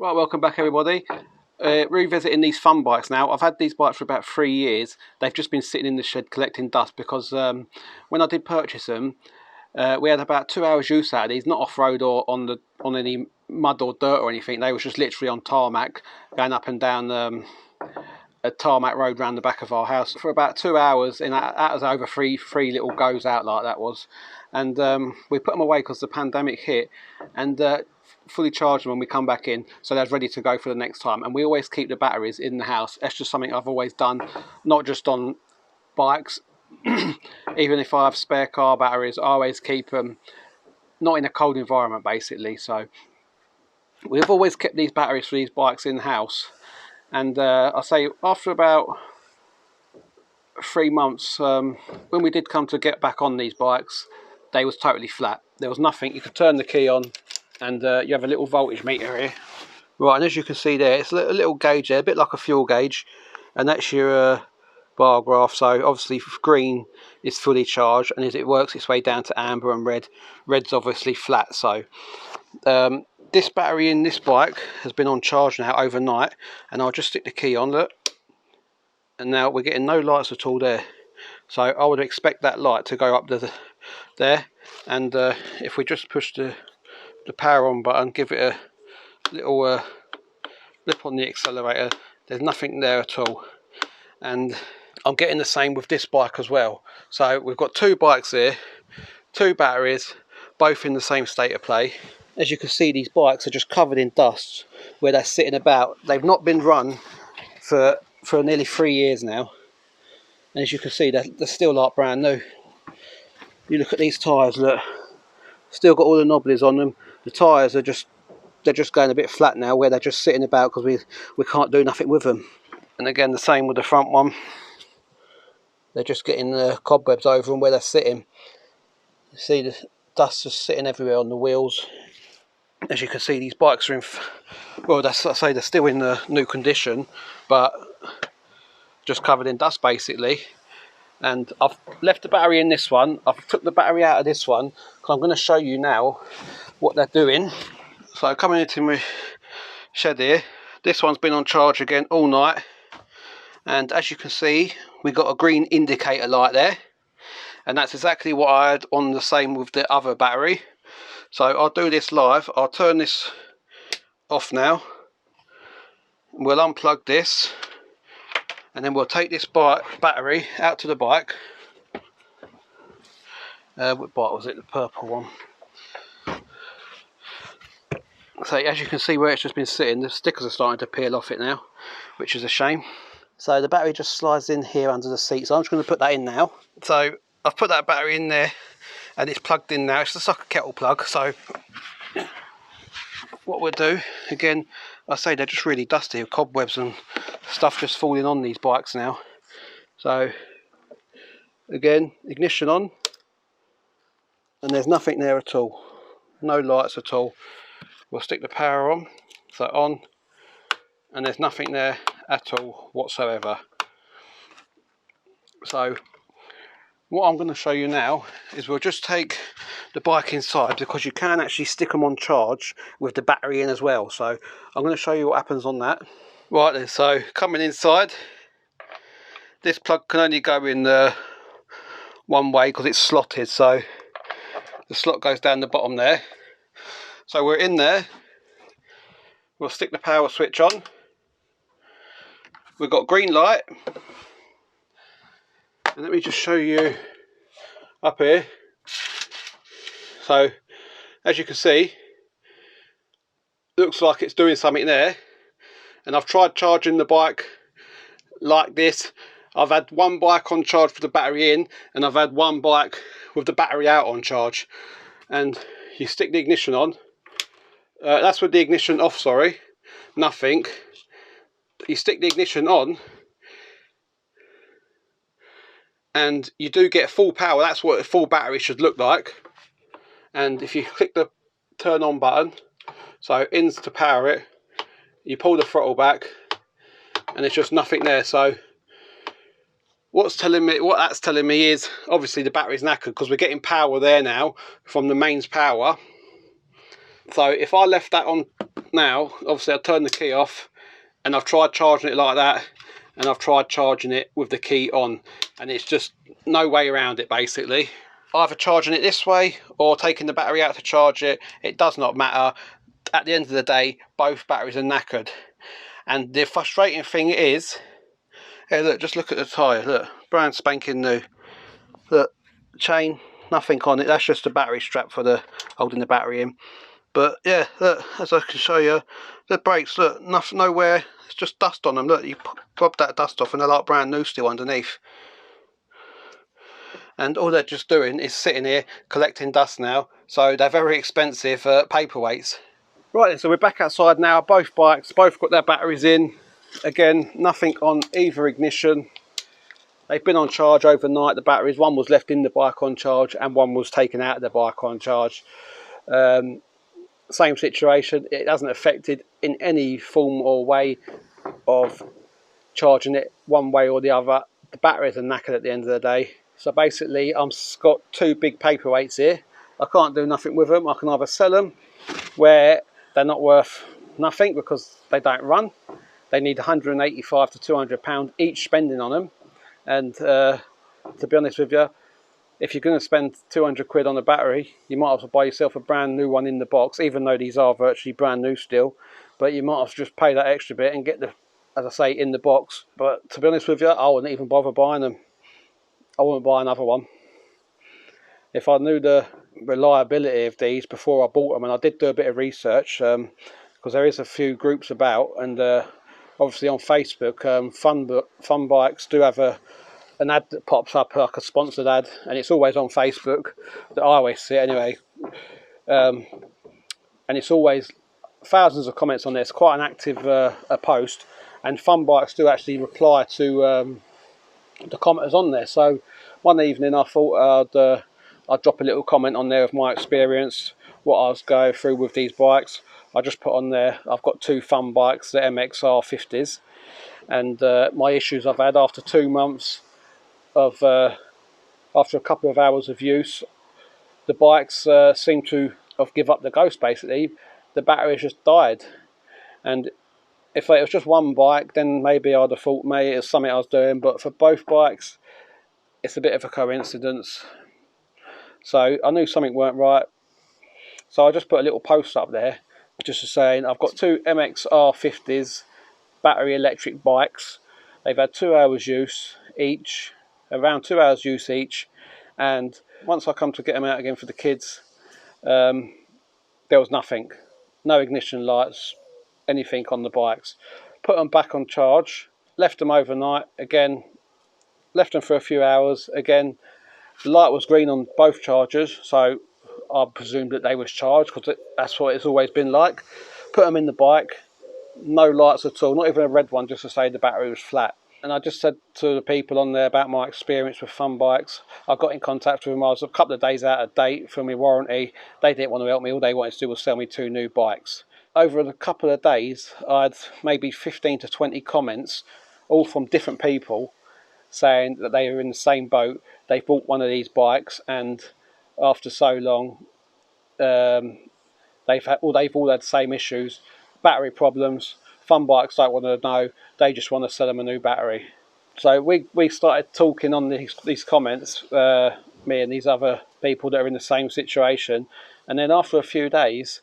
Right, welcome back everybody. Revisiting these fun bikes now. I've had these bikes for about 3 years. They've just been sitting in the shed collecting dust because when I did purchase them, we had about 2 hours use out of these, not off-road or on any mud or dirt or anything. They was just literally on tarmac, going up and down a tarmac road round the back of our house for about 2 hours, and that was over three little goes out like that was. And we put them away because the pandemic hit, and fully charged them when we come back in, so they're ready to go for the next time. And we always keep the batteries in the house. That's just something I've always done, not just on bikes. Even if I have spare car batteries, I always keep them not in a cold environment basically. So we've always kept these batteries for these bikes in the house. And I say after about 3 months, when we did come to get back on these bikes, they was totally flat. There was nothing. You could turn the key on and you have a little voltage meter here. Right, and as you can see there, it's a little gauge there, a bit like a fuel gauge, and that's your bar graph. So obviously green is fully charged, and as it works its way down to amber and red, red's obviously flat. So this battery in this bike has been on charge now overnight, and I'll just stick the key on, look, and now we're getting no lights at all there. So I would expect that light to go up there, and if we just push the power on button, give it a little flip on the accelerator, there's nothing there at all. And I'm getting the same with this bike as well. So we've got two bikes here, two batteries, both in the same state of play. As you can see, these bikes are just covered in dust where they're sitting about. They've not been run for nearly 3 years now, and as you can see, they're still like brand new. You look at these tyres, look, still got all the knobblies on them. The tyres are just going a bit flat now, where they're just sitting about because we can't do nothing with them. And again, the same with the front one. They're just getting the cobwebs over them where they're sitting. You see the dust just sitting everywhere on the wheels. As you can see, these bikes are in, well, I say they're still in the new condition, but just covered in dust basically. And I've left the battery in this one. I've took the battery out of this one because I'm going to show you now what they're doing. So coming into my shed here, this one's been on charge again all night, and as you can see, we got a green indicator light there, and that's exactly what I had on the same with the other battery. So I'll do this live. I'll turn this off now, we'll unplug this, and then we'll take this battery out to the bike. What bike was it? The purple one. So as you can see where it's just been sitting, the stickers are starting to peel off it now, which is a shame. So the battery just slides in here under the seat, so I'm just going to put that in now. So I've put that battery in there and it's plugged in now. It's just like a kettle plug. So what we'll do, again, I say they're just really dusty with cobwebs and stuff just falling on these bikes now. So again, ignition on, and there's nothing there at all, no lights at all. We'll stick the power on, so on, and there's nothing there at all whatsoever. So what I'm going to show you now is we'll just take the bike inside, because you can actually stick them on charge with the battery in as well. So I'm going to show you what happens on that. Right then, so coming inside, this plug can only go in one way because it's slotted, so the slot goes down the bottom there. So we're in there, we'll stick the power switch on. We've got green light, and let me just show you up here. So as you can see, looks like it's doing something there, and I've tried charging the bike like this. I've had one bike on charge with the battery in, and I've had one bike with the battery out on charge. And you stick the ignition on, that's with the ignition off, sorry, nothing. You stick the ignition on and you do get full power. That's what a full battery should look like. And if you click the turn on button, so ins to power it, you pull the throttle back and it's just nothing there. So what that's telling me is obviously the battery's knackered, because we're getting power there now from the mains power. So if I left that on now, obviously I'll turn the key off, and I've tried charging it like that, and I've tried charging it with the key on, and it's just no way around it basically. Either charging it this way or taking the battery out to charge it, it does not matter. At the end of the day, both batteries are knackered. And the frustrating thing is, hey look, just look at the tyre, look, brand spanking new. Look, chain, nothing on it, that's just a battery strap for the holding the battery in. But yeah, look, as I can show you, the brakes, look, nothing, nowhere, it's just dust on them. Look, you pop that dust off and they're like brand new still underneath. And all they're just doing is sitting here collecting dust now, so they're very expensive paperweights. Right then, so we're back outside now. Both bikes, both got their batteries in. Again, nothing on either ignition. They've been on charge overnight, the batteries. One was left in the bike on charge and one was taken out of the bike on charge. Same situation, it hasn't affected in any form or way of charging it one way or the other. The batteries are knackered at the end of the day. So basically I've got two big paperweights here. I can't do nothing with them. I can either sell them where they're not worth nothing because they don't run. They need 185 to 200 pounds each spending on them. And to be honest with you, if you're going to spend 200 quid on a battery, you might as well buy yourself a brand new one in the box, even though these are virtually brand new still. But you might as well just pay that extra bit and get the, as I say, in the box. But to be honest with you, I wouldn't even bother buying them. I wouldn't buy another one. If I knew the reliability of these before I bought them, and I did do a bit of research, because there is a few groups about, and obviously on Facebook, funbikes do have an ad that pops up, like a sponsored ad, and it's always on Facebook that I always see it anyway, and it's always thousands of comments on there. It's quite an active a post, and funbikes do actually reply to the commenters on there. So one evening I thought I'd drop a little comment on there of my experience, what I was going through with these bikes. I just put on there, I've got two funbikes, the MXR50s, and my issues I've had after 2 months of after a couple of hours of use, the bikes seem to have give up the ghost basically. The battery has just died, and if it was just one bike then maybe I'd have thought maybe it was something I was doing, but for both bikes it's a bit of a coincidence. So I knew something weren't right, so I just put a little post up there just to saying I've got two MXR50s battery electric bikes. They've had 2 hours use each, around 2 hours use each, and once I come to get them out again for the kids, there was nothing, no ignition lights, anything on the bikes. Put them back on charge, left them overnight again, left them for a few hours again. The light was green on both chargers, so I presumed that they was charged because that's what it's always been like. Put them in the bike, no lights at all, not even a red one, just to say the battery was flat. And I just said to the people on there about my experience with funbikes. I got in contact with them. I was a couple of days out of date for my warranty. They didn't want to help me. All they wanted to do was sell me two new bikes. Over a couple of days, I had maybe 15 to 20 comments, all from different people, saying that they were in the same boat. They bought one of these bikes, and after so long, they've all had the same issues, battery problems. Funbikes don't want to know; they just want to sell them a new battery. So we started talking on these comments, me and these other people that are in the same situation, and then after a few days,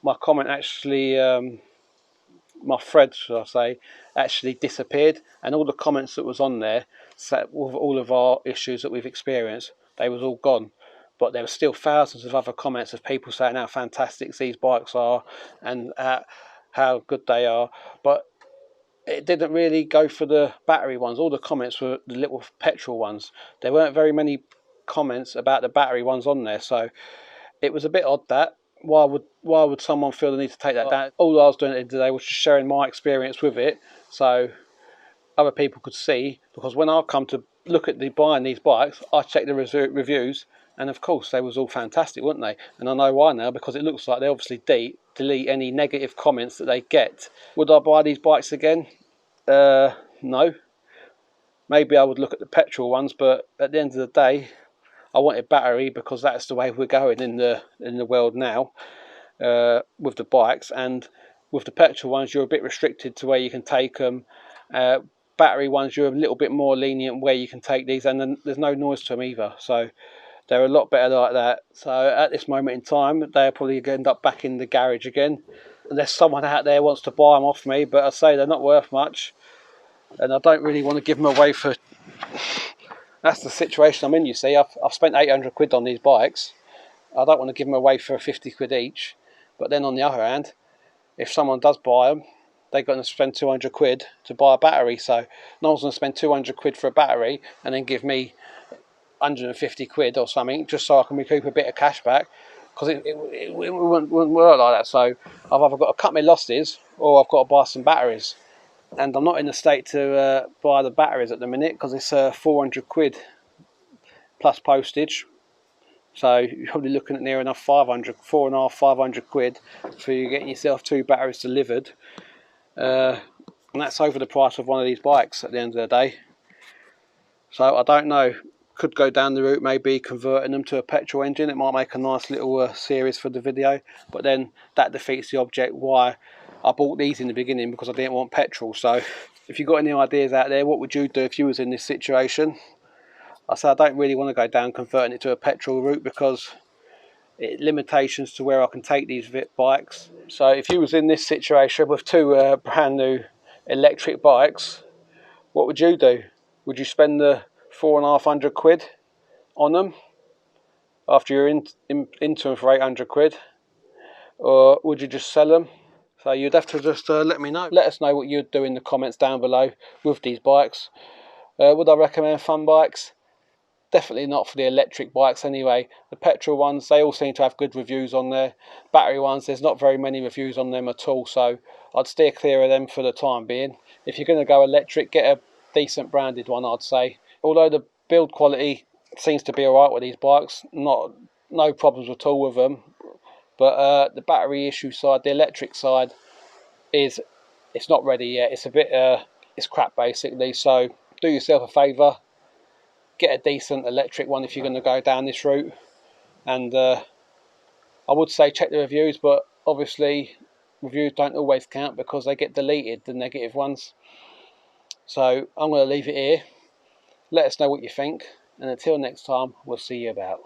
my comment actually, my thread, should I say, actually disappeared, and all the comments that was on there, with all of our issues that we've experienced, they was all gone. But there were still thousands of other comments of people saying how fantastic these bikes are and how good they are. But it didn't really go for the battery ones. All the comments were the little petrol ones. There weren't very many comments about the battery ones on there, so it was a bit odd that. Why would someone feel the need to take that down? All I was doing today was just sharing my experience with it, so other people could see. Because when I come to look at buying these bikes, I check the reviews, and of course they was all fantastic, weren't they? And I know why now, because it looks like they obviously delete any negative comments that they get. Would I buy these bikes again? No. Maybe I would look at the petrol ones, but at the end of the day, I wanted battery because that's the way we're going in the world now. with the bikes, and with the petrol ones you're a bit restricted to where you can take them. Battery ones you're a little bit more lenient where you can take these, and then there's no noise to them either, so they're a lot better like that. So at this moment in time they're probably going to end up back in the garage again, unless someone out there wants to buy them off me, but I say they're not worth much, and I don't really want to give them away for... That's the situation I'm in, you see. I've spent 800 quid on these bikes. I don't want to give them away for 50 quid each, but then on the other hand, if someone does buy them, they're going to spend 200 quid to buy a battery, so no one's going to spend 200 quid for a battery and then give me 150 quid or something just so I can recoup a bit of cash back, because it wouldn't work like that. So I've either got to cut my losses or I've got to buy some batteries, and I'm not in the state to buy the batteries at the minute because it's 400 quid plus postage. So you're probably looking at near enough 500 quid for you getting yourself 2 batteries delivered, and that's over the price of one of these bikes at the end of the day. So I don't know, could go down the route maybe converting them to a petrol engine. It might make a nice little series for the video, but then that defeats the object why I bought these in the beginning, because I didn't want petrol. So if you've got any ideas out there, what would you do if you was in this situation? I say I don't really want to go down converting it to a petrol route because it limitations to where I can take these bikes. So if you was in this situation with 2 brand new electric bikes, what would you do? Would you spend the 450 quid on them after you're into them for 800 quid, or would you just sell them? So you'd have to just let me know. Let us know what you'd do in the comments down below with these bikes. Would I recommend fun bikes? Definitely not for the electric bikes anyway. The petrol ones, they all seem to have good reviews on there. Battery ones, there's not very many reviews on them at all, so I'd steer clear of them for the time being. If you're going to go electric, get a decent branded one, I'd say. Although the build quality seems to be alright with these bikes, no problems at all with them, but the battery issue side, the electric side, it's not ready yet. It's a bit it's crap basically. So do yourself a favour, get a decent electric one if you're going to go down this route. And I would say check the reviews, but obviously reviews don't always count because they get deleted, the negative ones. So I'm going to leave it here. Let us know what you think, and until next time, we'll see you about.